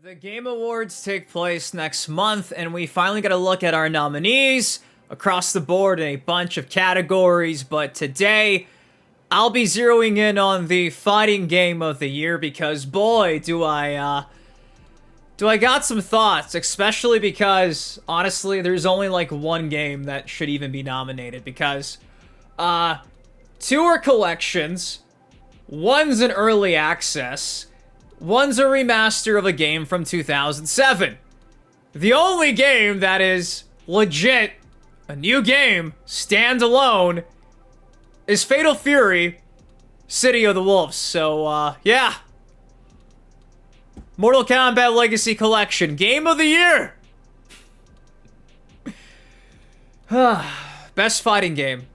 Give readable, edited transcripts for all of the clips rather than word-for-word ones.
The Game Awards take place next month, and we finally got to look at our nominees across the board in a bunch of categories, but today, I'll be zeroing in on the fighting game of the year because, boy, do I got some thoughts, especially because, honestly, there's only like one game that should even be nominated because, two are collections, one's an early access, one's a remaster of a game from 2007. The only game that is legit, a new game, standalone, is Fatal Fury, City of the Wolves. So, yeah. Mortal Kombat Legacy Collection, Game of the Year! Best fighting game.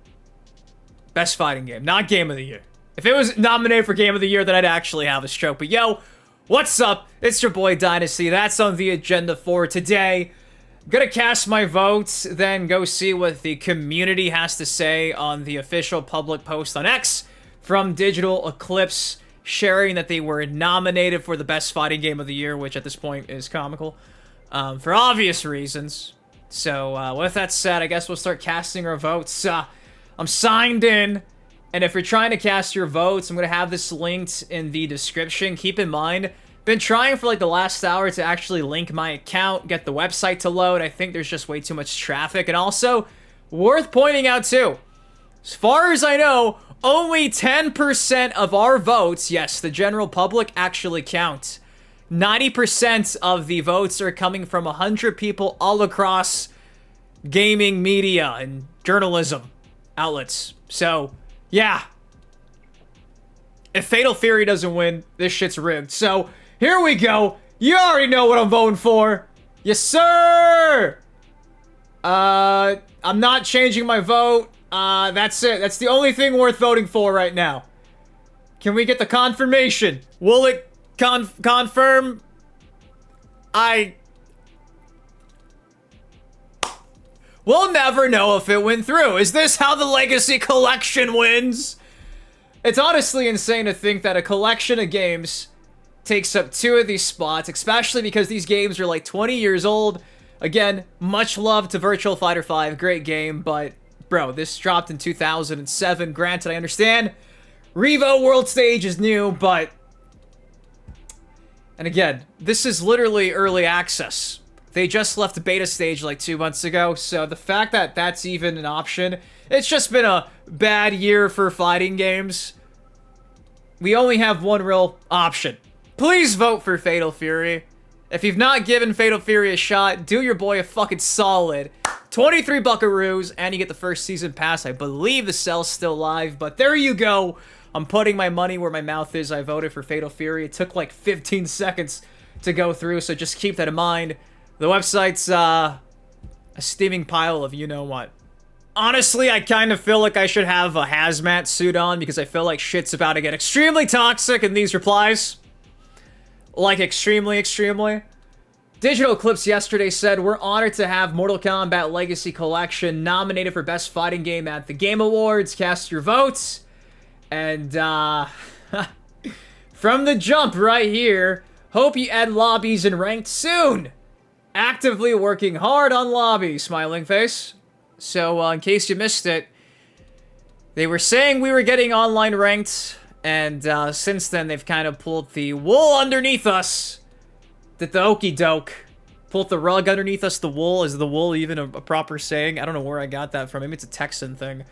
Best fighting game, not Game of the Year. If it was nominated for Game of the Year, then I'd actually have a stroke. But yo, what's up? It's your boy Dynasty. That's on the agenda for today. Gonna cast my votes, then go see what the community has to say on the official public post on X from Digital Eclipse, sharing that they were nominated for the best fighting game of the year, which at this point is comical, for obvious reasons. So, with that said, I guess we'll start casting our votes. I'm signed in, and if you're trying to cast your votes, I'm gonna have this linked in the description. Keep in mind, been trying for like the last hour to actually link my account, get the website to load. I think there's just way too much traffic. And also, worth pointing out too, as far as I know, only 10% of our votes, yes, the general public, actually count. 90% of the votes are coming from 100 people all across gaming media and journalism outlets. So, yeah. If Fatal Fury doesn't win, this shit's rigged. So, here we go. You already know what I'm voting for. Yes, sir! I'm not changing my vote. That's it. That's the only thing worth voting for right now. Can we get the confirmation? Will it confirm? We'll never know if it went through. Is this how the Legacy Collection wins? It's honestly insane to think that a collection of games takes up 2 of these spots, especially because these games are like 20 years old. Again, much love to Virtual Fighter 5, great game, but bro, this dropped in 2007. Granted, I understand Revo World Stage is new, but... And again, this is literally early access. They just left the beta stage like 2 months ago, so the fact that that's even an option, it's just been a bad year for fighting games. We only have one real option. Please vote for Fatal Fury. If you've not given Fatal Fury a shot, do your boy a fucking solid. 23 buckaroos, and you get the first season pass. I believe the sell's still live, but there you go. I'm putting my money where my mouth is. I voted for Fatal Fury. It took like 15 seconds to go through, so just keep that in mind. The website's, a steaming pile of you-know-what. Honestly, I kind of feel like I should have a hazmat suit on because I feel like shit's about to get extremely toxic in these replies. Like, extremely, extremely. Digital Eclipse yesterday said, we're honored to have Mortal Kombat Legacy Collection nominated for Best Fighting Game at the Game Awards. Cast your votes. And, from the jump right here, hope you add lobbies and ranked soon. Actively working hard on lobby, smiling face. So, in case you missed it, they were saying we were getting online ranked, and since then they've kind of pulled the wool underneath us. Did the okey doke. Pulled the rug underneath us, the wool. Is the wool even a proper saying? I don't know where I got that from. Maybe it's a Texan thing.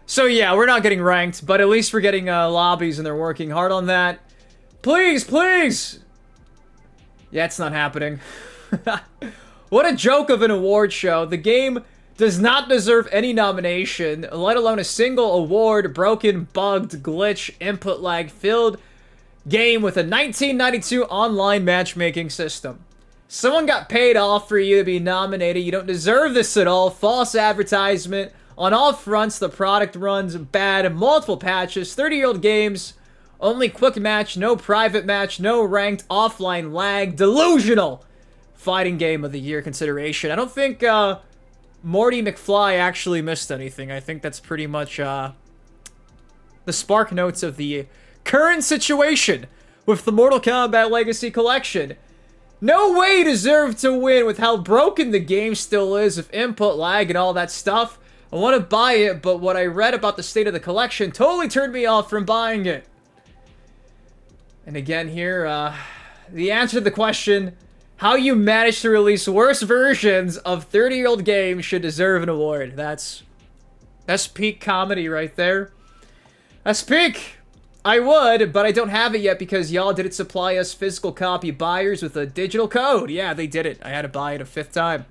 So yeah, we're not getting ranked, but at least we're getting lobbies, and they're working hard on that. Please, please! Yeah, it's not happening. What a joke of an award show. The game does not deserve any nomination, let alone a single award. Broken, bugged, glitch, input lag filled game with a 1992 online matchmaking system. Someone got paid off for you to be nominated. You don't deserve this at all. False advertisement on all fronts. The product runs bad. Multiple patches. 30-year-old games. Only quick match. No private match. No ranked. Offline lag. Delusional. Fighting game of the year consideration. I don't think Morty McFly actually missed anything. I think that's pretty much the spark notes of the current situation with the Mortal Kombat Legacy Collection. No way deserved to win with how broken the game still is with input lag and all that stuff. I want to buy it, but what I read about the state of the collection totally turned me off from buying it. And again here, the answer to the question, how you managed to release worse versions of 30-year-old games should deserve an award. That's peak comedy right there. That's peak. I would, but I don't have it yet because y'all didn't supply us physical copy buyers with a digital code. Yeah, they did it. I had to buy it a 5th time.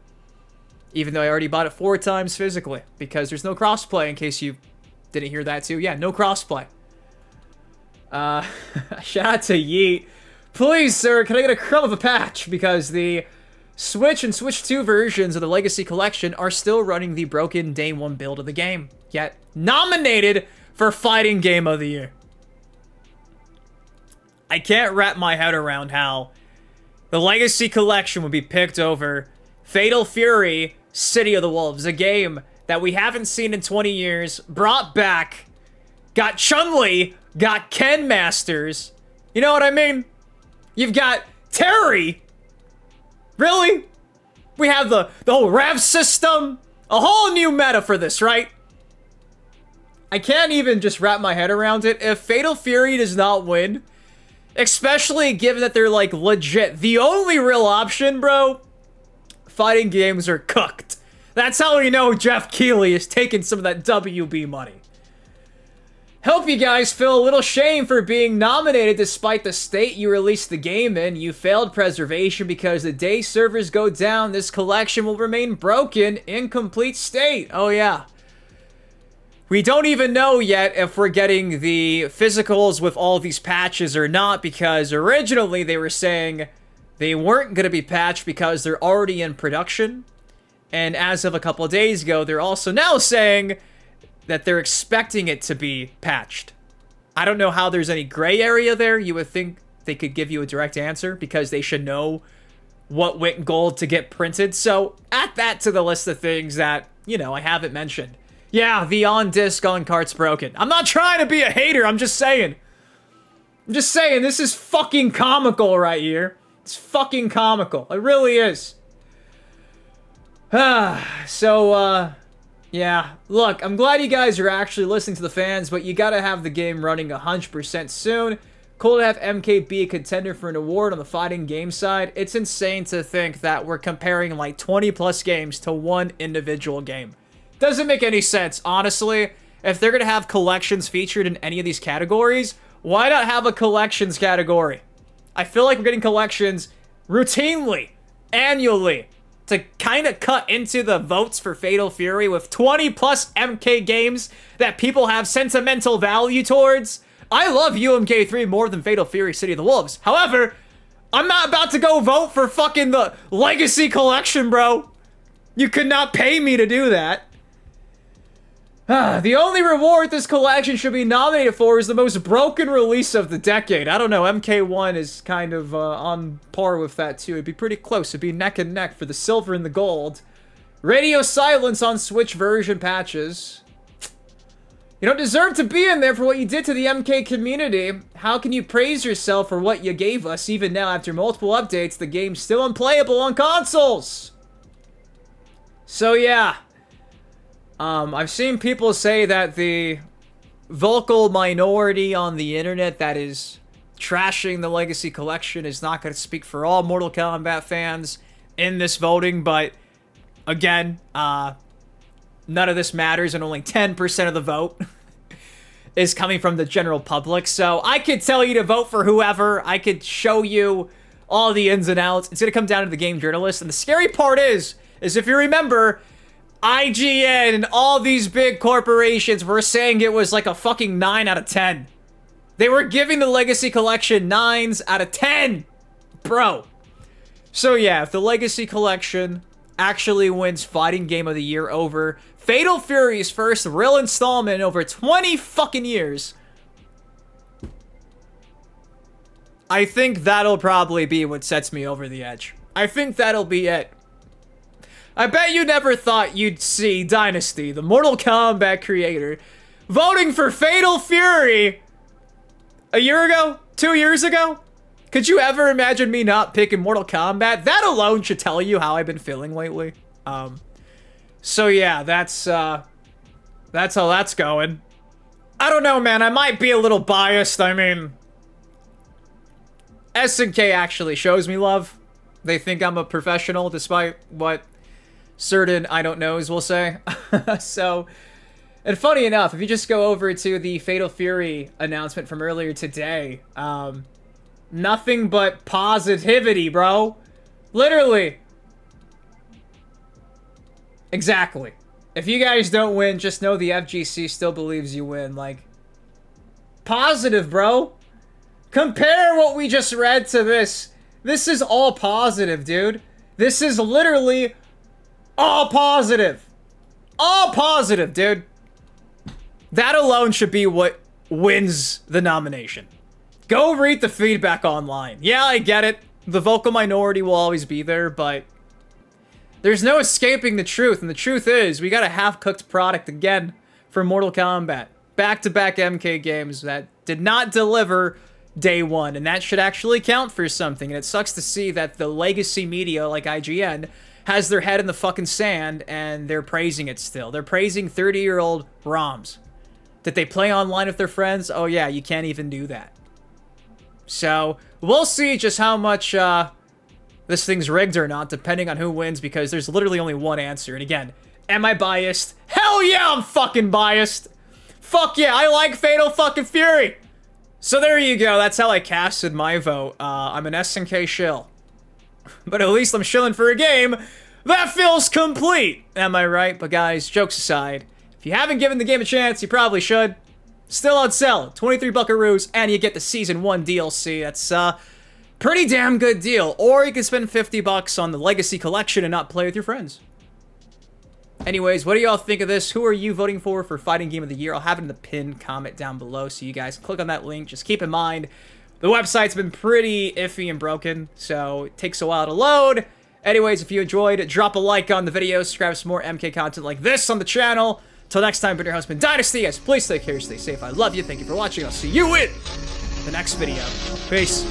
Even though I already bought it 4 times physically. Because there's no crossplay, in case you didn't hear that too. Yeah, no crossplay. Shout out to Yeet. Please, sir, can I get a crumb of a patch? Because the Switch and Switch 2 versions of the Legacy Collection are still running the broken Day 1 build of the game. Yet, nominated for Fighting Game of the Year. I can't wrap my head around how the Legacy Collection would be picked over Fatal Fury, City of the Wolves, a game that we haven't seen in 20 years, brought back, got Chun-Li, got Ken Masters. You know what I mean? You've got Terry. Really? We have the whole rev system. A whole new meta for this, right? I can't even just wrap my head around it. If Fatal Fury does not win, especially given that they're like legit the only real option, bro, fighting games are cooked. That's how we know Jeff Keighley is taking some of that WB money. Hope you guys feel a little shame for being nominated despite the state you released the game in. You failed preservation because the day servers go down, this collection will remain broken, incomplete state. Oh yeah. We don't even know yet if we're getting the physicals with all these patches or not, because originally they were saying they weren't going to be patched because they're already in production. And as of a couple of days ago, they're also now saying that they're expecting it to be patched. I don't know how there's any gray area there. You would think they could give you a direct answer because they should know what went gold to get printed. So add that to the list of things that, you know, I haven't mentioned. Yeah, the on-disc on-cart's broken. I'm not trying to be a hater, I'm just saying. I'm just saying, this is fucking comical right here. It's fucking comical. It really is. Yeah, look, I'm glad you guys are actually listening to the fans, but you gotta have the game running 100% soon. Cool to have MK be a contender for an award on the fighting game side. It's insane to think that we're comparing like 20 plus games to one individual game. Doesn't make any sense, honestly. If they're gonna have collections featured in any of these categories, why not have a collections category? I feel like we're getting collections routinely, annually, to kind of cut into the votes for Fatal Fury with 20 plus MK games that people have sentimental value towards. I love UMK3 more than Fatal Fury City of the Wolves. However, I'm not about to go vote for fucking the Legacy Collection, bro. You could not pay me to do that. The only reward this collection should be nominated for is the most broken release of the decade. I don't know, MK1 is kind of on par with that too. It'd be pretty close. It'd be neck and neck for the silver and the gold. Radio silence on Switch version patches. You don't deserve to be in there for what you did to the MK community. How can you praise yourself for what you gave us? Even now, after multiple updates, the game's still unplayable on consoles. So yeah. I've seen people say that the vocal minority on the internet that is trashing the Legacy Collection is not going to speak for all Mortal Kombat fans in this voting, but again, none of this matters and only 10% of the vote is coming from the general public. So I could tell you to vote for whoever. I could show you all the ins and outs. It's going to come down to the game journalist. And the scary part is if you remember, IGN and all these big corporations were saying it was like a fucking 9 out of 10. They were giving the Legacy Collection 9s out of 10. Bro. So yeah, if the Legacy Collection actually wins Fighting Game of the Year over Fatal Fury's first real installment in over 20 fucking years, I think that'll probably be what sets me over the edge. I think that'll be it. I bet you never thought you'd see Dynasty, the Mortal Kombat creator, voting for Fatal Fury a year ago? 2 years ago? Could you ever imagine me not picking Mortal Kombat? That alone should tell you how I've been feeling lately. So yeah, that's how that's going. I don't know, man. I might be a little biased. I mean, SNK actually shows me love. They think I'm a professional, despite what certain I don't knows will say. So, and funny enough, if you just go over to the Fatal Fury announcement from earlier today, nothing but positivity, bro. Literally. Exactly. If you guys don't win, just know the FGC still believes you win. Like, positive, bro. Compare what we just read to this. This is all positive, dude. This is literally all positive. All positive, dude. That alone should be what wins the nomination. Go read the feedback online. Yeah, I get it. The vocal minority will always be there, but there's no escaping the truth. And the truth is, we got a half-cooked product again for Mortal Kombat. Back-to-back MK games that did not deliver day one. And that should actually count for something. And it sucks to see that the legacy media, like IGN, has their head in the fucking sand and they're praising it still. They're praising 30-year-old ROMs. Did they play online with their friends? Oh yeah, you can't even do that. So, we'll see just how much this thing's rigged or not, depending on who wins, because there's literally only one answer. And again, am I biased? Hell yeah, I'm fucking biased! Fuck yeah, I like Fatal fucking Fury! So there you go, that's how I casted my vote. I'm an SNK shill. But at least I'm shilling for a game that feels complete! Am I right? But guys, jokes aside, if you haven't given the game a chance, you probably should. Still on sale, 23 buckaroos, and you get the Season 1 DLC. That's pretty damn good deal. Or you can spend 50 bucks on the Legacy Collection and not play with your friends. Anyways, what do y'all think of this? Who are you voting for Fighting Game of the Year? I'll have it in the pinned comment down below, so you guys click on that link. Just keep in mind, the website's been pretty iffy and broken, so it takes a while to load. Anyways, if you enjoyed, drop a like on the video, subscribe for some more MK content like this on the channel. Till next time, been your host, Dynasty. Guys, please take care, stay safe. I love you. Thank you for watching. I'll see you in the next video. Peace.